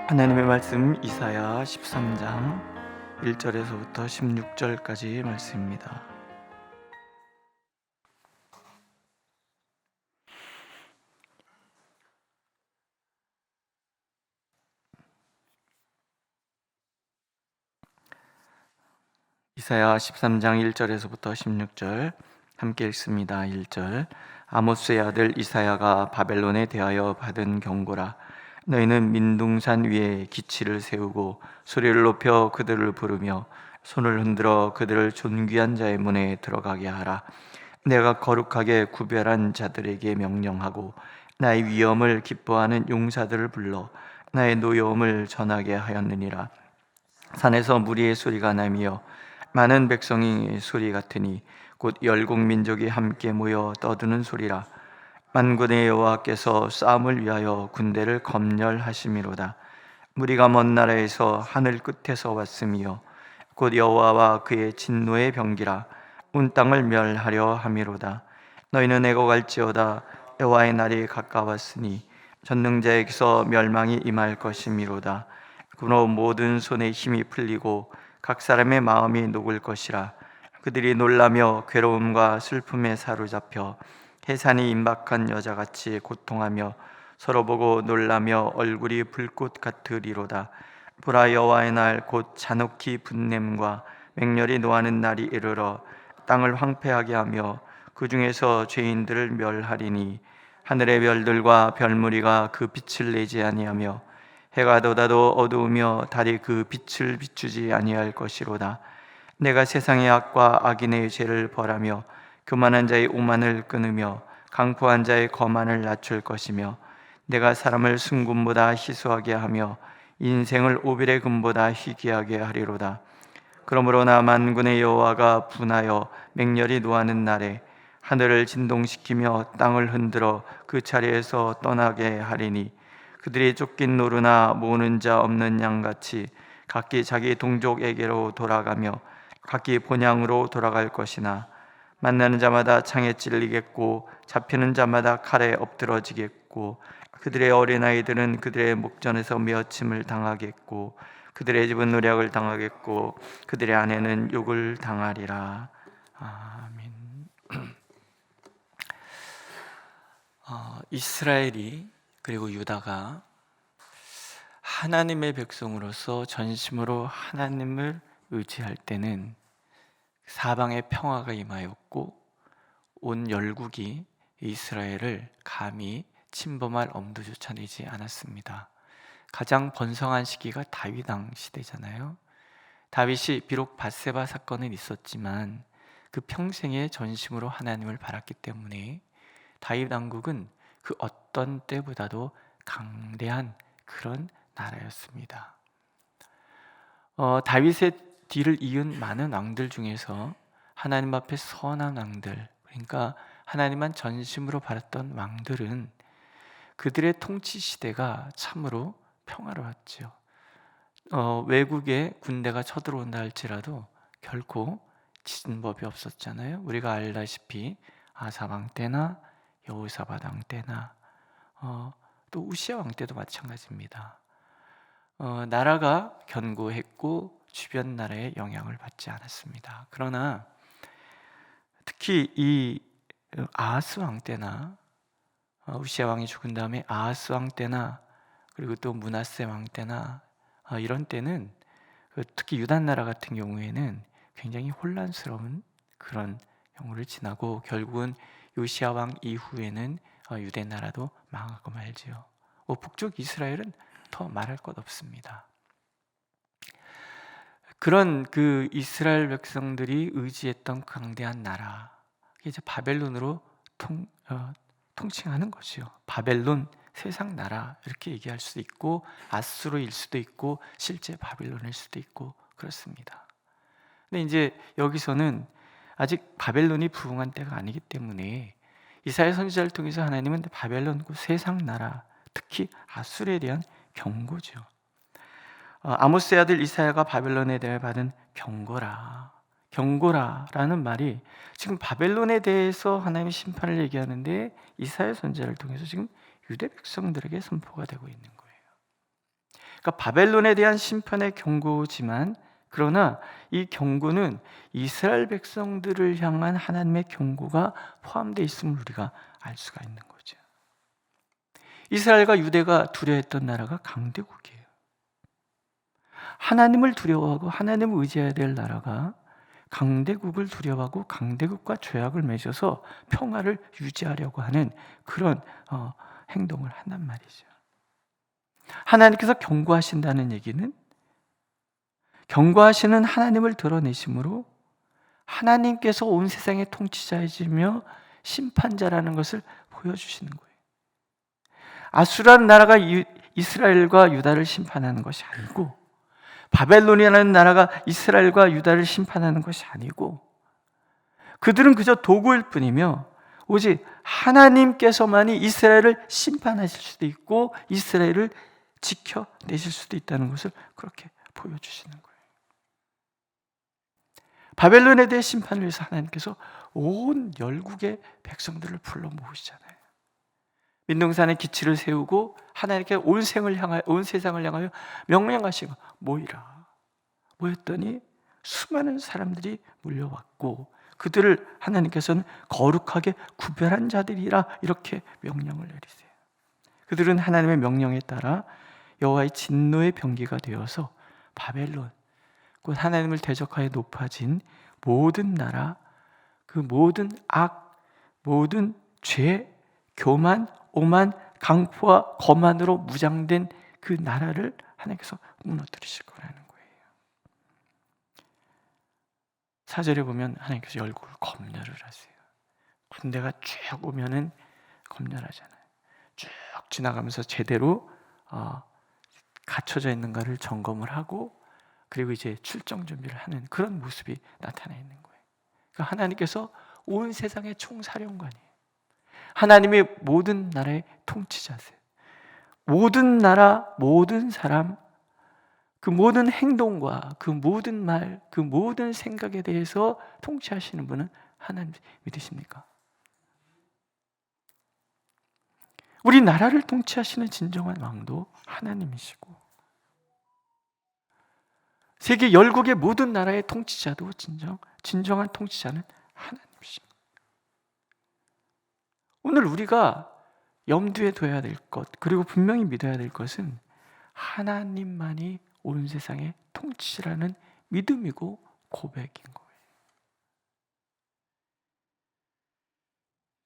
하나님의 말씀 이사야 13장 1절에서부터 16절까지 말씀입니다. 이사야 13장 1절에서부터 16절 함께 읽습니다. 1절 아모스의 아들 이사야가 바벨론에 대하여 받은 경고라. 너희는 민둥산 위에 기치를 세우고 소리를 높여 그들을 부르며 손을 흔들어 그들을 존귀한 자의 문에 들어가게 하라. 내가 거룩하게 구별한 자들에게 명령하고 나의 위엄을 기뻐하는 용사들을 불러 나의 노여움을 전하게 하였느니라. 산에서 무리의 소리가 나며 많은 백성이 소리 같으니 곧 열국 민족이 함께 모여 떠드는 소리라. 만군의 여호와께서 싸움을 위하여 군대를 검열하심이로다. 무리가 먼 나라에서 하늘 끝에서 왔으며 곧 여호와와 그의 진노의 병기라. 온 땅을 멸하려 함이로다. 너희는 애곡할지어다. 여호와의 날이 가까웠으니 전능자에게서 멸망이 임할 것이미로다. 그로 모든 손에 힘이 풀리고 각 사람의 마음이 녹을 것이라. 그들이 놀라며 괴로움과 슬픔에 사로잡혀 해산이 임박한 여자같이 고통하며 서로 보고 놀라며 얼굴이 불꽃 같으리로다. 보라, 여호와의 날 곧 잔혹히 분냄과 맹렬히 노하는 날이 이르러 땅을 황폐하게 하며 그 중에서 죄인들을 멸하리니 하늘의 별들과 별무리가 그 빛을 내지 아니하며 해가 돋아도 어두우며 달이 그 빛을 비추지 아니할 것이로다. 내가 세상의 악과 악인의 죄를 벌하며 교만한 자의 오만을 끊으며 강포한 자의 거만을 낮출 것이며 내가 사람을 순금보다 희수하게 하며 인생을 오빌의 금보다 희귀하게 하리로다. 그러므로 나 만군의 여호와가 분하여 맹렬히 노하는 날에 하늘을 진동시키며 땅을 흔들어 그 자리에서 떠나게 하리니 그들이 쫓긴 노루나 모는 자 없는 양같이 각기 자기 동족에게로 돌아가며 각기 본향으로 돌아갈 것이나 만나는 자마다 창에 찔리겠고 잡히는 자마다 칼에 엎드러지겠고 그들의 어린아이들은 그들의 목전에서 메어침을 당하겠고 그들의 집은 노략을 당하겠고 그들의 아내는 욕을 당하리라. 아멘. 이스라엘이 그리고 유다가 하나님의 백성으로서 전심으로 하나님을 의지할 때는 사방에 평화가 임하였고 온 열국이 이스라엘을 감히 침범할 엄두조차 내지 않았습니다. 가장 번성한 시기가 다윗 왕 시대잖아요. 다윗이 비록 밧세바 사건은 있었지만 그 평생에 전심으로 하나님을 바랐기 때문에 다윗 왕국은 그 어떤 때보다도 강대한 그런 나라였습니다. 다윗의 뒤를 이은 많은 왕들 중에서 하나님 앞에 선한 왕들, 그러니까 하나님만 전심으로 바랐던 왕들은 그들의 통치 시대가 참으로 평화로웠죠. 외국에 군대가 쳐들어온다 할지라도 결코 짖은 법이 없었잖아요. 우리가 알다시피 아사 왕 때나 여호사밧 왕 때나 또 우시아 왕 때도 마찬가지입니다. 나라가 견고했고 주변 나라의 영향을 받지 않았습니다. 그러나 특히 이 아하스 왕 때나 우시아 왕이 죽은 다음에 아하스 왕 때나 그리고 또 므낫세 왕 때나 이런 때는 특히 유다 나라 같은 경우에는 굉장히 혼란스러운 그런 경우를 지나고 결국은 요시아 왕 이후에는 유대 나라도 망하고 말지요. 북쪽 이스라엘은 더 말할 것 없습니다. 그런 그 이스라엘 백성들이 의지했던 강대한 나라, 이제 바벨론으로 통칭하는 것이요. 바벨론 세상 나라 이렇게 얘기할 수도 있고 아수르일 수도 있고 실제 바벨론일 수도 있고 그렇습니다. 근데 이제 여기서는 아직 바벨론이 부흥한 때가 아니기 때문에 이사야 선지자를 통해서 하나님은 바벨론 그 세상 나라, 특히 아수르에 대한 경고죠. 아모스의 아들 이사야가 바벨론에 대해 받은 경고라라는 말이 지금 바벨론에 대해서 하나님의 심판을 얘기하는데 이사야 선지자를 통해서 지금 유대 백성들에게 선포가 되고 있는 거예요. 그러니까 바벨론에 대한 심판의 경고지만, 그러나 이 경고는 이스라엘 백성들을 향한 하나님의 경고가 포함되어 있음을 우리가 알 수가 있는 거죠. 이스라엘과 유대가 두려워했던 나라가 강대국이에요. 하나님을 두려워하고 하나님을 의지해야 될 나라가 강대국을 두려워하고 강대국과 조약을 맺어서 평화를 유지하려고 하는 그런 행동을 한단 말이죠. 하나님께서 경고하신다는 얘기는 경고하시는 하나님을 드러내심으로 하나님께서 온 세상의 통치자이시며 심판자라는 것을 보여주시는 거예요. 아수라는 나라가 이스라엘과 유다를 심판하는 것이 아니고, 바벨론이라는 나라가 이스라엘과 유다를 심판하는 것이 아니고, 그들은 그저 도구일 뿐이며 오직 하나님께서만이 이스라엘을 심판하실 수도 있고 이스라엘을 지켜내실 수도 있다는 것을 그렇게 보여주시는 거예요. 바벨론에 대해 심판을 위해서 하나님께서 온 열국의 백성들을 불러 모으시잖아요. 민둥산에 기치를 세우고 하나님께 온 세상을 향하여 명령하시고 모이라. 모였더니 수많은 사람들이 몰려왔고 그들을 하나님께서는 거룩하게 구별한 자들이라 이렇게 명령을 내리세요. 그들은 하나님의 명령에 따라 여호와의 진노의 병기가 되어서 바벨론, 곧 하나님을 대적하여 높아진 모든 나라, 그 모든 악, 모든 죄, 교만, 오만, 강포와 거만으로 무장된 그 나라를 하나님께서 무너뜨리실 거라는 거예요. 4절에 보면 하나님께서 열국을 검열을 하세요. 군대가 쭉 오면은 검열하잖아요. 쭉 지나가면서 제대로 갖춰져 있는가를 점검을 하고, 그리고 이제 출정 준비를 하는 그런 모습이 나타나 있는 거예요. 그러니까 하나님께서 온 세상의 총사령관이에요. 하나님이 모든 나라의 통치자세요. 모든 나라, 모든 사람, 그 모든 행동과 그 모든 말, 그 모든 생각에 대해서 통치하시는 분은 하나님 믿으십니까? 우리 나라를 통치하시는 진정한 왕도 하나님이시고, 세계 열국의 모든 나라의 통치자도 진정한 통치자는 하나님이십니다. 오늘 우리가 염두에 둬야 될 것, 그리고 분명히 믿어야 될 것은 하나님만이 온 세상의 통치라는 믿음이고 고백인 거예요.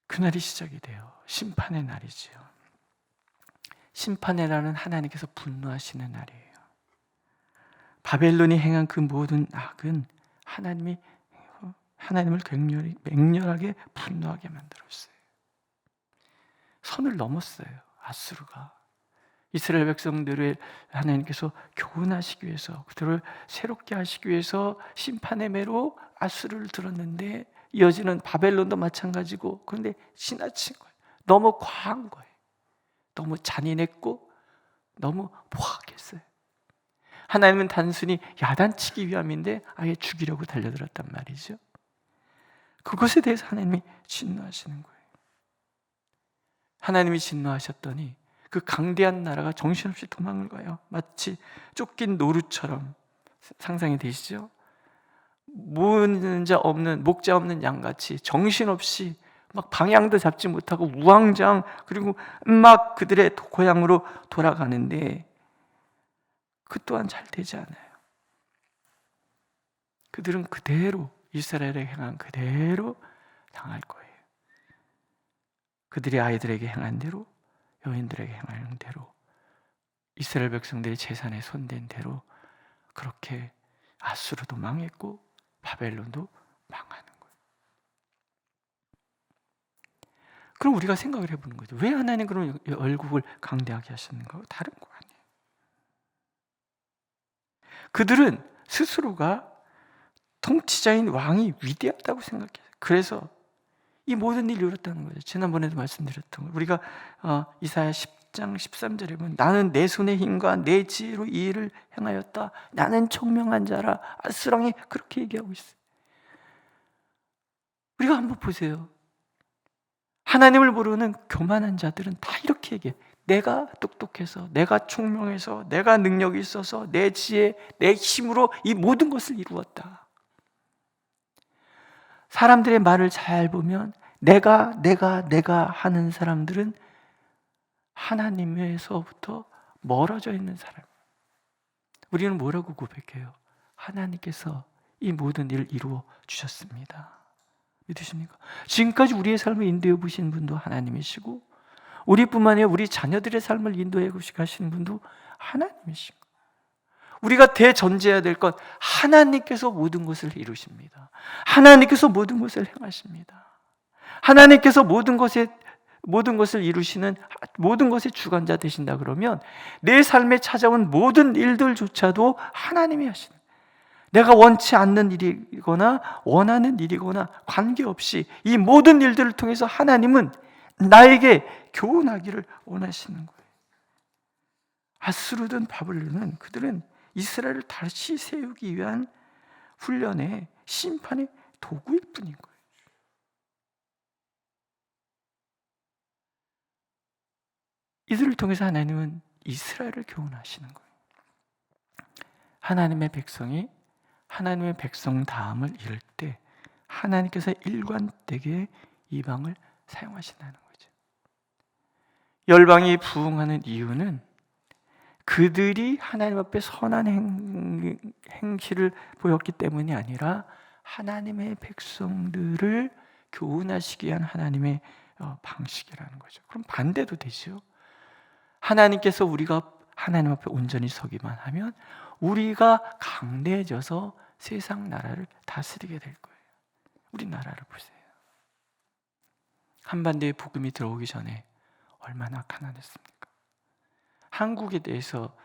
그날이 시작이 돼요. 심판의 날이지요. 심판의 날은 하나님께서 분노하시는 날이에요. 바벨론이 행한 그 모든 악은 하나님을 맹렬하게 분노하게 만들었어요. 선을 넘었어요. 아수르가 이스라엘 백성들을 하나님께서 교훈하시기 위해서, 그들을 새롭게 하시기 위해서 심판의 매로 아수르를 들었는데, 이어지는 바벨론도 마찬가지고, 그런데 지나친 거예요. 너무 과한 거예요. 너무 잔인했고 너무 포악했어요. 하나님은 단순히 야단치기 위함인데 아예 죽이려고 달려들었단 말이죠. 그것에 대해서 하나님이 진노하시는 거예요. 하나님이 진노하셨더니 그 강대한 나라가 정신없이 도망을 가요. 마치 쫓긴 노루처럼. 상상이 되시죠? 목자 없는 양같이 정신없이 막 방향도 잡지 못하고 우왕좌왕, 그리고 막 그들의 고향으로 돌아가는데 그 또한 잘 되지 않아요. 그들은 그대로 이스라엘에 행한 그대로 당할 거예요. 그들이 아이들에게 행한 대로, 여인들에게 행한 대로, 이스라엘 백성들의 재산에 손댄 대로 그렇게 아수르도 망했고 바벨론도 망하는 거예요. 그럼 우리가 생각을 해보는 거죠. 왜 하나님 그런 열국을 강대하게 하셨는가? 다른 거 아니에요. 그들은 스스로가 통치자인 왕이 위대하다고 생각해요. 그래서 이 모든 일이 이뤘다는 거죠. 지난번에도 말씀드렸던 거. 우리가 이사야 10장 13절에 보면 나는 내 손의 힘과 내 지혜로 이 일을 행하였다. 나는 총명한 자라. 아수랑이 그렇게 얘기하고 있어요. 우리가 한번 보세요. 하나님을 모르는 교만한 자들은 다 이렇게 얘기해. 내가 똑똑해서, 내가 총명해서, 내가 능력이 있어서, 내 지혜, 내 힘으로 이 모든 것을 이루었다. 사람들의 말을 잘 보면 내가 하는 사람들은 하나님에서부터 멀어져 있는 사람. 우리는 뭐라고 고백해요? 하나님께서 이 모든 일을 이루어 주셨습니다. 믿으십니까? 지금까지 우리의 삶을 인도해 보신 분도 하나님이시고, 우리뿐만 아니라 우리 자녀들의 삶을 인도해 가시는 분도 하나님이시고, 우리가 대전제해야 될 것, 하나님께서 모든 것을 이루십니다. 하나님께서 모든 것을 행하십니다. 하나님께서 모든 것을 이루시는, 모든 것의 주관자 되신다 그러면 내 삶에 찾아온 모든 일들조차도 하나님이 하시는, 내가 원치 않는 일이거나 원하는 일이거나 관계없이 이 모든 일들을 통해서 하나님은 나에게 교훈하기를 원하시는 거예요. 아수르든 바벨론은 그들은 이스라엘을 다시 세우기 위한 훈련의 심판의 도구일 뿐인 거예요. 이들을 통해서 하나님은 이스라엘을 교훈하시는 거예요. 하나님의 백성이 하나님의 백성다움을 이룰 때 하나님께서 일관되게 이방을 사용하신다는 거죠. 열방이 부흥하는 이유는 그들이 하나님 앞에 선한 행실을 보였기 때문이 아니라 하나님의 백성들을 교훈하시기 위한 하나님의 방식이라는 거죠. 그럼 반대도 되죠. 하나님께서 우리가 하나님 앞에 온전히 서기만 하면 우리가 강대해져서 세상 나라를 다스리게 될 거예요. 우리 나라를 보세요. 한반도에 복음이 들어오기 전에 얼마나 가난했습니까? 한국에 대해서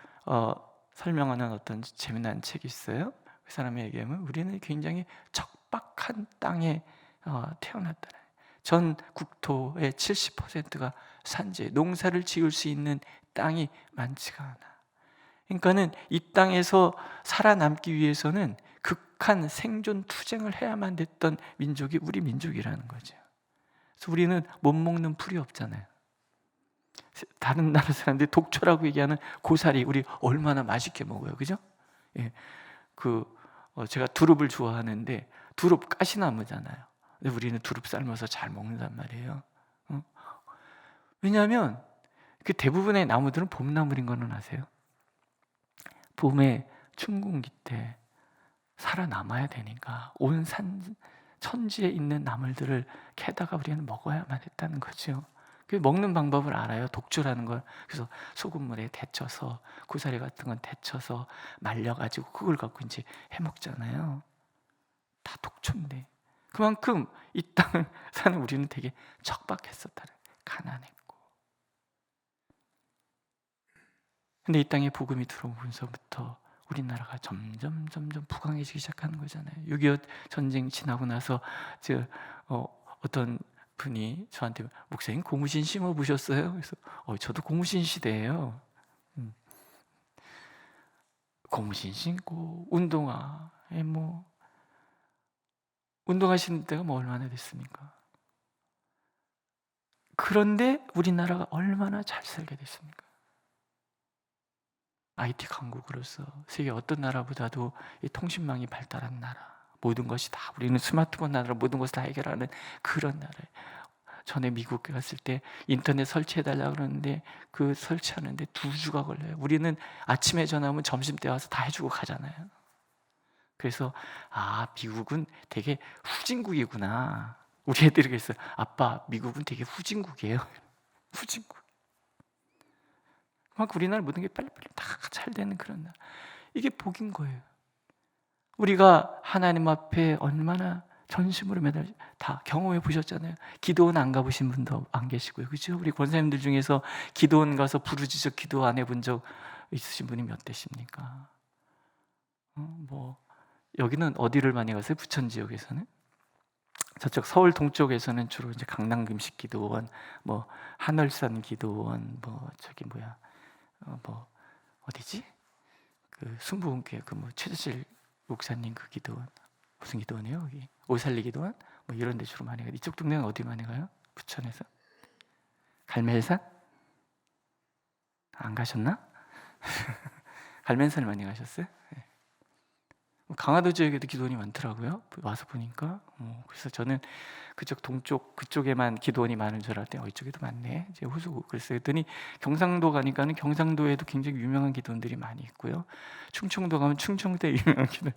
설명하는 어떤 재미난 책이 있어요. 그 사람이 얘기하면 우리는 굉장히 척박한 땅에 태어났다. 전 국토의 70%가 산지, 농사를 지을 수 있는 땅이 많지가 않아. 그러니까는 이 땅에서 살아남기 위해서는 극한 생존 투쟁을 해야만 됐던 민족이 우리 민족이라는 거죠. 그래서 우리는 못 먹는 풀이 없잖아요. 다른 나라 사람들이 독초라고 얘기하는 고사리 우리 얼마나 맛있게 먹어요, 그죠? 예, 제가 두릅을 좋아하는데 두릅 가시나무잖아요. 근데 우리는 두릅 삶아서 잘 먹는단 말이에요. 왜냐하면 그 대부분의 나무들은 봄나물인 거는 아세요? 봄에 춘궁기 때 살아남아야 되니까 온 천지에 있는 나물들을 캐다가 우리는 먹어야만 했다는 거죠. 그 먹는 방법을 알아요. 독초라는 걸. 그래서 소금물에 데쳐서 고사리 같은 건 데쳐서 말려가지고 그걸 갖고 이제 해 먹잖아요. 다 독초인데 그만큼 이 땅을 사는 우리는 되게 척박했었다는, 가난했고. 근데 이 땅에 복음이 들어오면서부터 우리나라가 점점 부강해지기 시작하는 거잖아요. 6.25 전쟁 지나고 나서 어떤 분이 저한테 목사님 고무신 심어 보셨어요? 그래서 저도 고무신 시대예요. 고무신 신고 운동화에 운동화 신을 때가 얼마나 됐습니까? 그런데 우리나라가 얼마나 잘 살게 됐습니까? IT 강국으로서 세계 어떤 나라보다도 이 통신망이 발달한 나라, 모든 것이 다 우리는 스마트폰 나라로 모든 것을 다 해결하는 그런 나라예요. 전에 미국 갔을 때 인터넷 설치해달라고 그러는데 그 설치하는데 2주가 걸려요. 우리는 아침에 전화하면 점심때 와서 다 해주고 가잖아요. 그래서 미국은 되게 후진국이구나. 우리 애들이 그랬어요. 아빠, 미국은 되게 후진국이에요. 후진국. 막 우리나라 모든 게 빨리빨리 다 잘 되는 그런 나라. 이게 복인 거예요. 우리가 하나님 앞에 얼마나 전심으로 매달 다 경험해 보셨잖아요. 기도원 안 가보신 분도 안 계시고요, 그죠? 우리 권사님들 중에서 기도원 가서 부르짖어 기도 안 해본 적 있으신 분이 몇 대십니까? 여기는 어디를 많이 가세요? 부천 지역에서는? 저쪽 서울 동쪽에서는 주로 이제 강남 금식 기도원, 하늘산 기도원, 어디지? 그 순복음교회 최재실 목사님 그 기도원 무슨 기도원이에요? 여기 오살리 기도원 이런 데 주로 많이 가요. 이쪽 동네는 어디 많이 가요? 부천에서? 갈멜산? 안 가셨나? 갈멜산을 많이 가셨어요? 네. 강화도 지역에도 기도원이 많더라고요. 와서 보니까. 그래서 저는 그쪽 동쪽 그쪽에만 기도원이 많은 줄 알았더니 이쪽에도 많네. 이제 호수 그래서 했더니 경상도 가니까는 경상도에도 굉장히 유명한 기도원들이 많이 있고요. 충청도 가면 충청도에 유명한 기도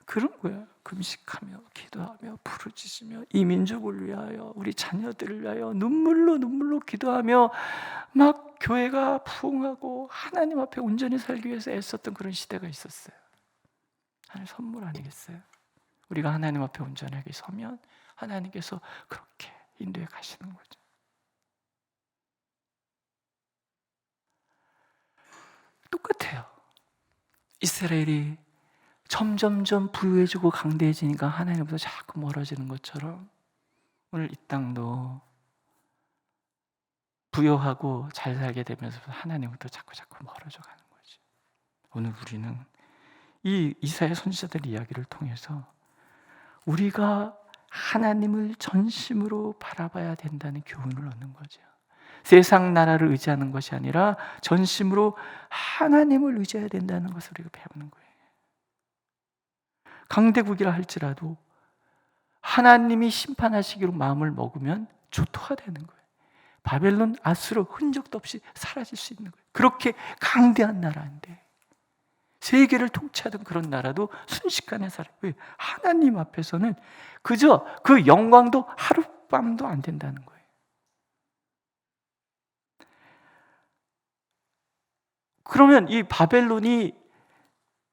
그런 거야. 금식하며 기도하며 부르짖으며 이 민족을 위하여 우리 자녀들을 위하여 눈물로 기도하며 막 교회가 부흥하고 하나님 앞에 온전히 살기 위해서 애썼던 그런 시대가 있었어요. 하나님 선물 아니겠어요? 우리가 하나님 앞에 온전하게 서면 하나님께서 그렇게 인도해 가시는 거죠. 똑같아요. 이스라엘이 점점점 부유해지고 강대해지니까 하나님보다 자꾸 멀어지는 것처럼 오늘 이 땅도 부유하고 잘 살게 되면서 하나님부터 자꾸 멀어져 가는 거죠. 오늘 우리는 이 이사야 선지자들 이야기를 통해서 우리가 하나님을 전심으로 바라봐야 된다는 교훈을 얻는 거죠. 세상 나라를 의지하는 것이 아니라 전심으로 하나님을 의지해야 된다는 것을 우리가 배우는 거예요. 강대국이라 할지라도 하나님이 심판하시기로 마음을 먹으면 조토가 되는 거예요. 바벨론, 아수르 흔적도 없이 사라질 수 있는 거예요. 그렇게 강대한 나라인데 세계를 통치하던 그런 나라도 순식간에 사라져요. 왜? 하나님 앞에서는 그저 그 영광도 하룻밤도 안 된다는 거예요. 그러면 이 바벨론이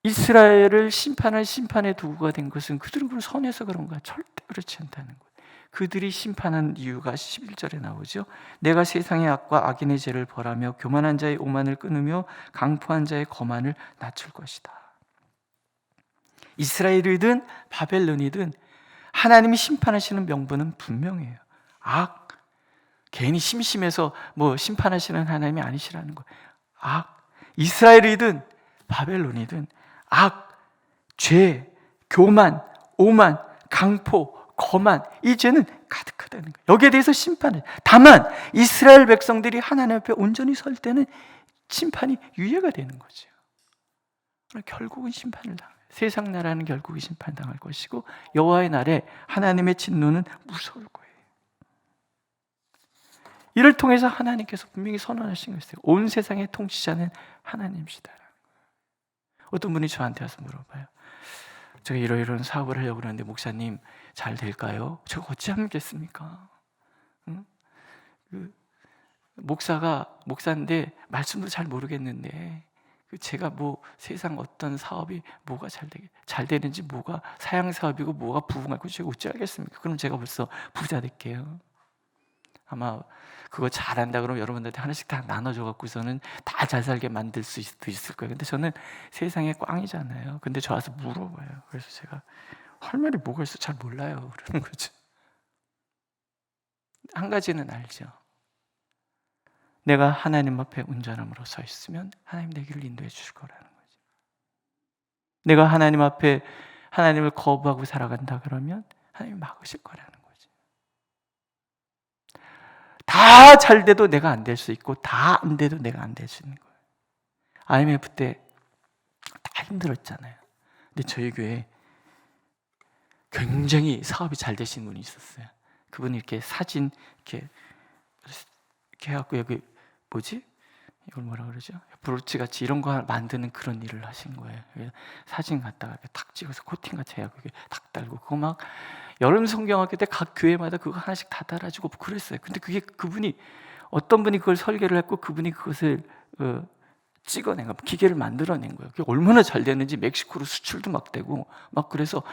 이스라엘을 심판할 심판의 도구가 된 것은 그들은 그걸 선해서 그런가? 절대 그렇지 않다는 거예요. 그들이 심판한 이유가 11절에 나오죠. 내가 세상의 악과 악인의 죄를 벌하며 교만한 자의 오만을 끊으며 강포한 자의 거만을 낮출 것이다. 이스라엘이든 바벨론이든 하나님이 심판하시는 명분은 분명해요. 악, 괜히 심심해서 심판하시는 하나님이 아니시라는 거예요. 악, 이스라엘이든 바벨론이든 악, 죄, 교만, 오만, 강포, 거만, 이 죄는 가득하다는 거예요. 여기에 대해서 심판을. 다만 이스라엘 백성들이 하나님 앞에 온전히 설 때는 심판이 유예가 되는 거죠. 결국은 심판을 당해요. 세상 나라는 결국은 심판당할 것이고 여호와의 날에 하나님의 진노는 무서울 거예요. 이를 통해서 하나님께서 분명히 선언하신 것이에요. 온 세상의 통치자는 하나님이시다. 어떤 분이 저한테 와서 물어봐요. 제가 이러이러한 사업을 하려고 그러는데 목사님 잘 될까요? 제가 어찌하겠습니까? 응? 목사인데 말씀도 잘 모르겠는데 제가 세상 어떤 사업이 뭐가 잘 되는지 뭐가 사양 사업이고 뭐가 부흥하고 제가 어찌 알겠습니까? 그럼 제가 벌써 부자 될게요. 아마 그거 잘한다 그러면 여러분들한테 하나씩 다 나눠줘 갖고서는 다 잘 살게 만들 수도 있을 거예요. 근데 저는 세상에 꽝이잖아요. 근데 저 와서 물어봐요. 그래서 제가 할 말이 뭐가 있어 잘 몰라요. 그러는 거죠. 한 가지는 알죠. 내가 하나님 앞에 온전함으로 서 있으면 하나님 내 길을 인도해 주실 거라는 거죠. 내가 하나님 앞에 하나님을 거부하고 살아간다 그러면 하나님이 막으실 거라는 거죠. 다 잘 돼도 내가 안 될 수 있고 다 안 돼도 내가 안 될 수 있는 거예요. IMF 때 다 힘들었잖아요. 근데 저희 교회에 굉장히 사업이 잘 되신 분이 있었어요. 그분이 이렇게 사진 이렇게 해갖고 여기 이걸 뭐라 그러죠? 브로치 같이 이런 거 만드는 그런 일을 하신 거예요. 사진 갖다가 이렇게 탁 찍어서 코팅 같이 해갖고 이렇게 탁 달고 그거 막 여름 성경학교 때 각 교회마다 그거 하나씩 다 달아주고 그랬어요. 근데 그게 그분이 어떤 분이 그걸 설계를 했고 그분이 그것을 찍어낸 거, 기계를 만들어낸 거예요. 그게 얼마나 잘 되는지 멕시코로 수출도 막 되고 막 그래서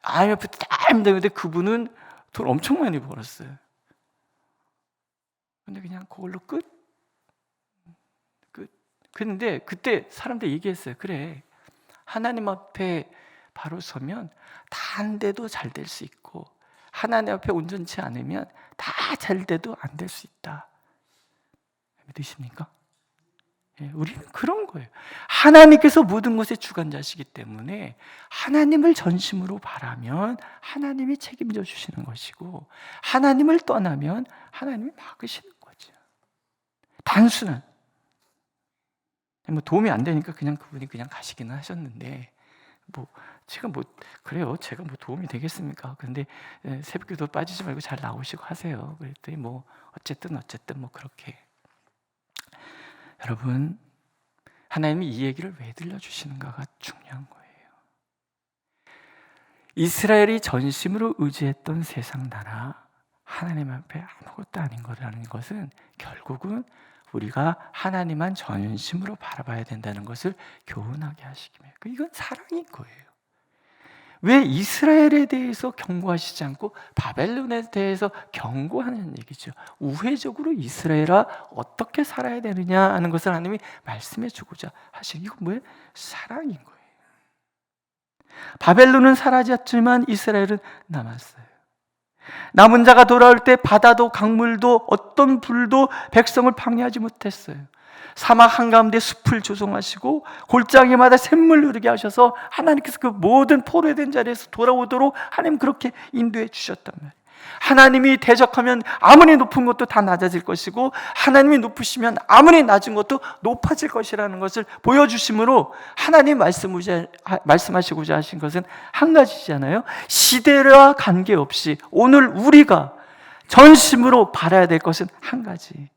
IMF 때 다 힘들었는데 그분은 돈 엄청 많이 벌었어요. 근데 그냥 그걸로 끝. 근데 그때 사람들이 얘기했어요. 그래, 하나님 앞에 바로 서면 다 안 돼도 잘 될 수 있고 하나님 앞에 온전치 않으면 다 잘 돼도 안 될 수 있다. 믿으십니까? 예, 우리는 그런 거예요. 하나님께서 모든 것의 주관자시기 때문에 하나님을 전심으로 바라면 하나님이 책임져 주시는 것이고 하나님을 떠나면 하나님이 막으시는 거죠. 단순한, 뭐 도움이 안 되니까 그냥 그분이 그냥 가시기는 하셨는데, 제가 그래요. 제가 도움이 되겠습니까? 근데 새벽기도 빠지지 말고 잘 나오시고 하세요. 그랬더니 어쨌든 그렇게. 여러분, 하나님이 이 얘기를 왜 들려주시는가가 중요한 거예요. 이스라엘이 전심으로 의지했던 세상 나라, 하나님 앞에 아무것도 아닌 거라는 것은 결국은 우리가 하나님만 전심으로 바라봐야 된다는 것을 교훈하게 하시기 위해. 이건 사랑인 거예요. 왜 이스라엘에 대해서 경고하시지 않고 바벨론에 대해서 경고하는 얘기죠. 우회적으로 이스라엘아 어떻게 살아야 되느냐 하는 것을 하나님이 말씀해 주고자 하신, 이건 뭐예요? 사랑인 거예요. 바벨론은 사라졌지만 이스라엘은 남았어요. 남은 자가 돌아올 때 바다도 강물도 어떤 불도 백성을 방해하지 못했어요. 사막 한가운데 숲을 조성하시고 골짜기마다 샘물 흐르게 하셔서 하나님께서 그 모든 포로된 자리에서 돌아오도록 하나님 그렇게 인도해 주셨단 말이에요. 하나님이 대적하면 아무리 높은 것도 다 낮아질 것이고, 하나님이 높으시면 아무리 낮은 것도 높아질 것이라는 것을 보여주심으로, 하나님 말씀하시고자 하신 것은 한 가지잖아요. 시대와 관계없이 오늘 우리가 전심으로 바라야 될 것은 한 가지,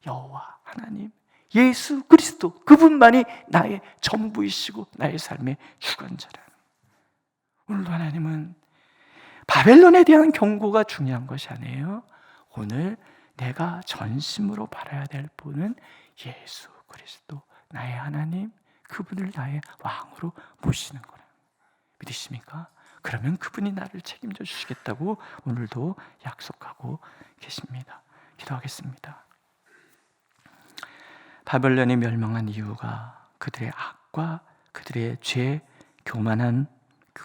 여호와 하나님 예수 그리스도, 그분만이 나의 전부이시고 나의 삶의 주관자라는. 오늘도 하나님은 바벨론에 대한 경고가 중요한 것이 아니에요. 오늘 내가 전심으로 바라야 될 분은 예수 그리스도, 나의 하나님, 그분을 나의 왕으로 모시는 거라. 믿으십니까? 그러면 그분이 나를 책임져 주시겠다고 오늘도 약속하고 계십니다. 기도하겠습니다. 바벨론이 멸망한 이유가 그들의 악과 그들의 죄, 교만한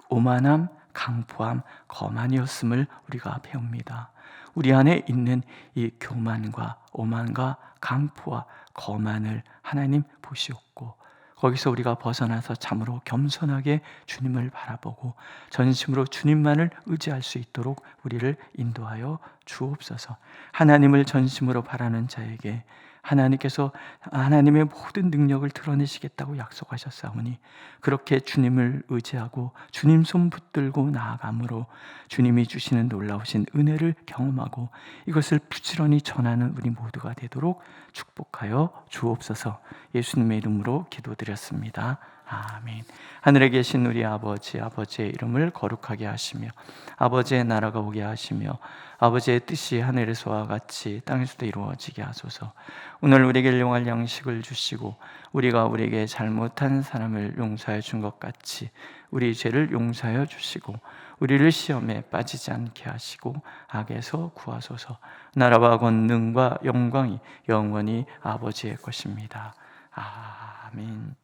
오만함, 강포함, 거만이었음을 우리가 배웁니다. 우리 안에 있는 이 교만과 오만과 강포와 거만을 하나님 보시옵고, 거기서 우리가 벗어나서 참으로 겸손하게 주님을 바라보고 전심으로 주님만을 의지할 수 있도록 우리를 인도하여 주옵소서. 하나님을 전심으로 바라는 자에게 하나님께서 하나님의 모든 능력을 드러내시겠다고 약속하셨사오니, 그렇게 주님을 의지하고 주님 손 붙들고 나아감으로 주님이 주시는 놀라우신 은혜를 경험하고 이것을 부지런히 전하는 우리 모두가 되도록 축복하여 주옵소서. 예수님의 이름으로 기도드렸습니다. 아멘. 하늘에 계신 우리 아버지의 이름을 거룩하게 하시며 아버지의 나라가 오게 하시며 아버지의 뜻이 하늘에서와 같이 땅에서도 이루어지게 하소서. 오늘 우리에게 용할 양식을 주시고 우리가 우리에게 잘못한 사람을 용서해 준 것 같이 우리 죄를 용서하여 주시고 우리를 시험에 빠지지 않게 하시고 악에서 구하소서. 나라와 권능과 영광이 영원히 아버지의 것입니다. 아멘.